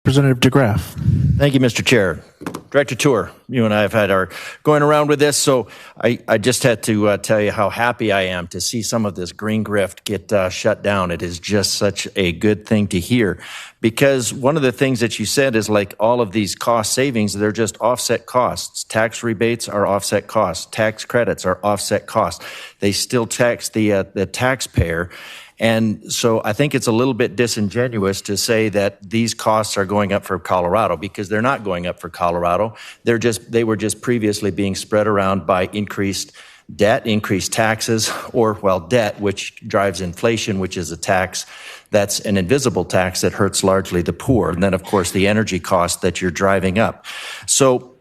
Representative DeGraff. Thank you, Mr. Chair. Director Tour, you and I have had our going around with this, so I just had to tell you how happy I am to see some of this green grift get shut down. It is just such a good thing to hear, because one of the things that you said is like all of these cost savings, they're just offset costs. Tax rebates are offset costs. Tax credits are offset costs. They still tax the taxpayer. And so I think it's a little bit disingenuous to say that these costs are going up for Colorado, because they're not going up for Colorado. They were just previously being spread around by increased debt, increased taxes, or, well, debt, which drives inflation, which is a tax that's an invisible tax that hurts largely the poor. And then, of course, the energy cost that you're driving up. So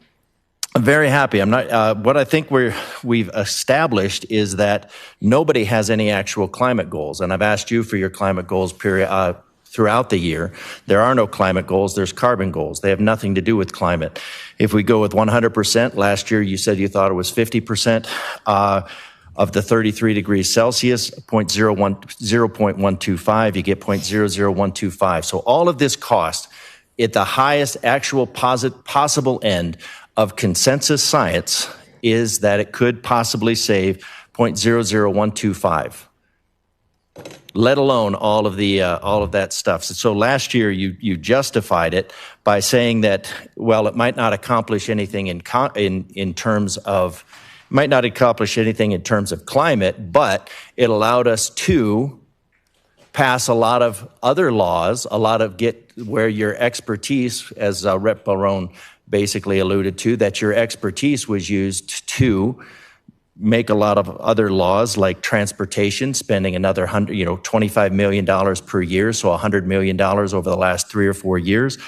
I'm very happy. What I think we've established is that nobody has any actual climate goals. And I've asked you for your climate goals throughout the year. There are no climate goals. There's carbon goals. They have nothing to do with climate. If we go with 100%, last year you said you thought it was 50% of the 33 degrees Celsius, 0.125, you get 0.00125. So all of this cost at the highest actual possible end of consensus science is that it could possibly save 0.00125, let alone all of that stuff. So last year you justified it by saying that, well, it might not accomplish anything in terms of climate, but it allowed us to pass a lot of other laws, get where your expertise, as Rep. Barone basically alluded to, that your expertise was used to make a lot of other laws like transportation, spending another $25 million per year, so $100 million over the last 3 or 4 years.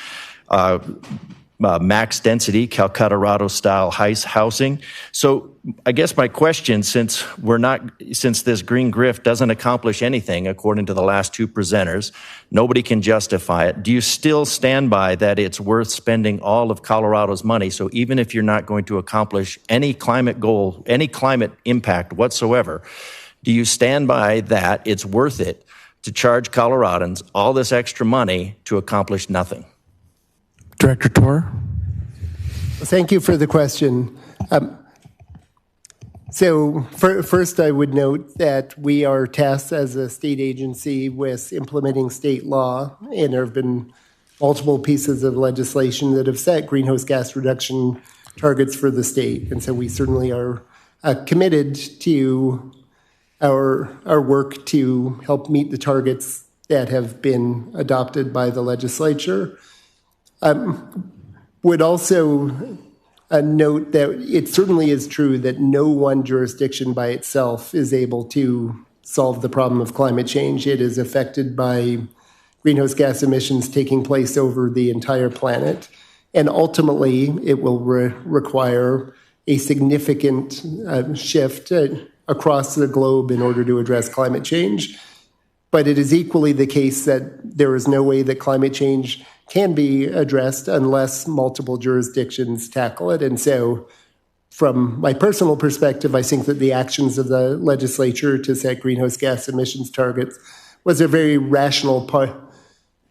Max density, Colorado-style housing. So I guess my question, since this green grift doesn't accomplish anything, according to the last two presenters, nobody can justify it. Do you still stand by that it's worth spending all of Colorado's money? So even if you're not going to accomplish any climate goal, any climate impact whatsoever, do you stand by that it's worth it to charge Coloradans all this extra money to accomplish nothing? Director Torr. Thank you for the question. First, I would note that we are tasked as a state agency with implementing state law, and there have been multiple pieces of legislation that have set greenhouse gas reduction targets for the state. And so we certainly are committed to our work to help meet the targets that have been adopted by the legislature. Would also note that it certainly is true that no one jurisdiction by itself is able to solve the problem of climate change. It is affected by greenhouse gas emissions taking place over the entire planet. And ultimately, it will require a significant shift across the globe in order to address climate change. But it is equally the case that there is no way that climate change can be addressed unless multiple jurisdictions tackle it. And so from my personal perspective, I think that the actions of the legislature to set greenhouse gas emissions targets was a very rational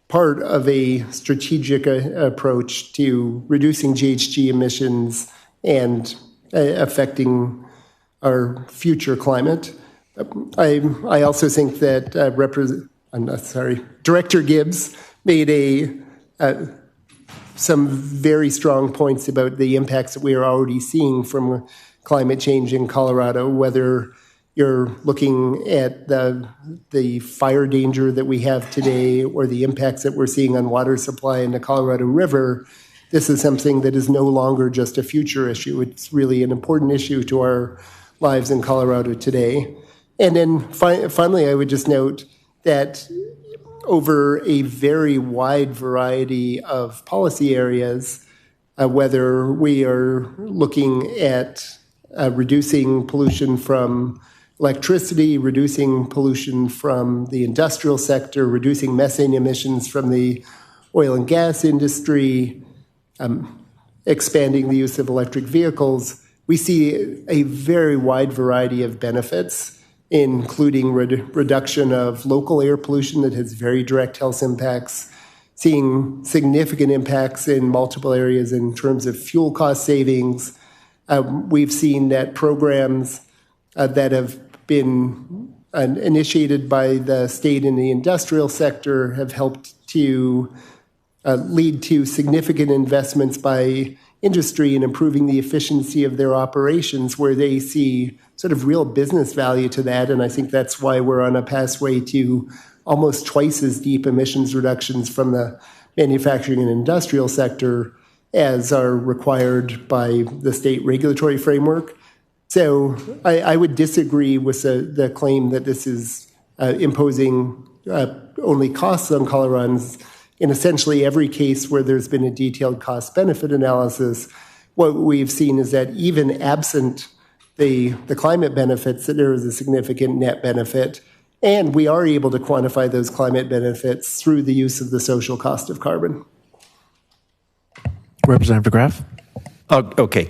part of a strategic approach to reducing GHG emissions and affecting our future climate. I also think that Director Gibbs made some very strong points about the impacts that we are already seeing from climate change in Colorado, whether you're looking at the fire danger that we have today or the impacts that we're seeing on water supply in the Colorado River. This is something that is no longer just a future issue. It's really an important issue to our lives in Colorado today. And then finally, I would just note that over a very wide variety of policy areas, whether we are looking at reducing pollution from electricity, reducing pollution from the industrial sector, reducing methane emissions from the oil and gas industry, expanding the use of electric vehicles, we see a very wide variety of benefits, including reduction of local air pollution that has very direct health impacts, seeing significant impacts in multiple areas in terms of fuel cost savings. We've seen that programs that have been initiated by the state in the industrial sector have helped to lead to significant investments by industry in improving the efficiency of their operations, where they see sort of real business value to that. And I think that's why we're on a pathway to almost twice as deep emissions reductions from the manufacturing and industrial sector as are required by the state regulatory framework. So I would disagree with the claim that this is imposing only costs on Coloradans. In essentially every case where there's been a detailed cost-benefit analysis, what we've seen is that even absent the climate benefits, that there is a significant net benefit, and we are able to quantify those climate benefits through the use of the social cost of carbon. Representative DeGraff. Okay.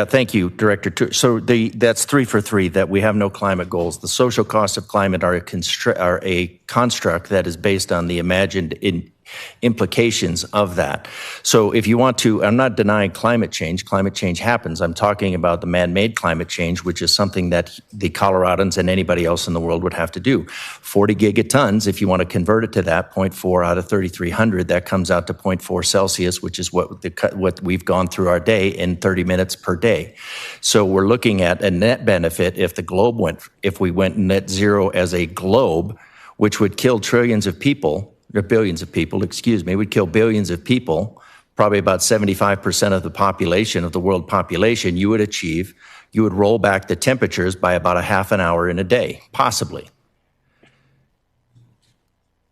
Thank you, Director Tour. So that's 3 for 3, that we have no climate goals. The social costs of climate are a construct that is based on the imagined implications of that. So if you want to, I'm not denying climate change. Climate change happens. I'm talking about the man-made climate change, which is something that the Coloradans and anybody else in the world would have to do. 40 gigatons, if you want to convert it to that, 0.4 out of 3,300, that comes out to 0.4 Celsius, which is what we've gone through our day in 30 minutes per day. So we're looking at a net benefit if we went net zero as a globe, which would kill trillions of people, or billions of people, would kill billions of people, probably about 75% of the population, of the world population, you would roll back the temperatures by about a half an hour in a day, possibly.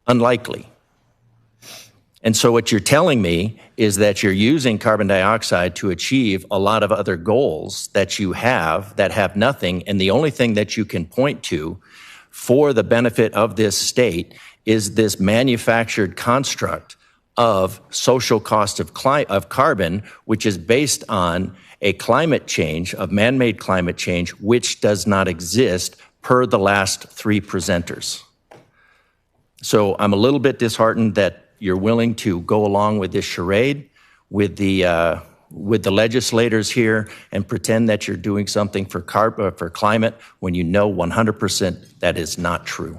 Unlikely. And so what you're telling me is that you're using carbon dioxide to achieve a lot of other goals that you have that have nothing, and the only thing that you can point to for the benefit of this state is this manufactured construct of social cost of carbon, which is based on a climate change, of man-made climate change, which does not exist per the last 3 presenters. So I'm a little bit disheartened that you're willing to go along with this charade with the legislators here and pretend that you're doing something for climate when you know 100% that is not true.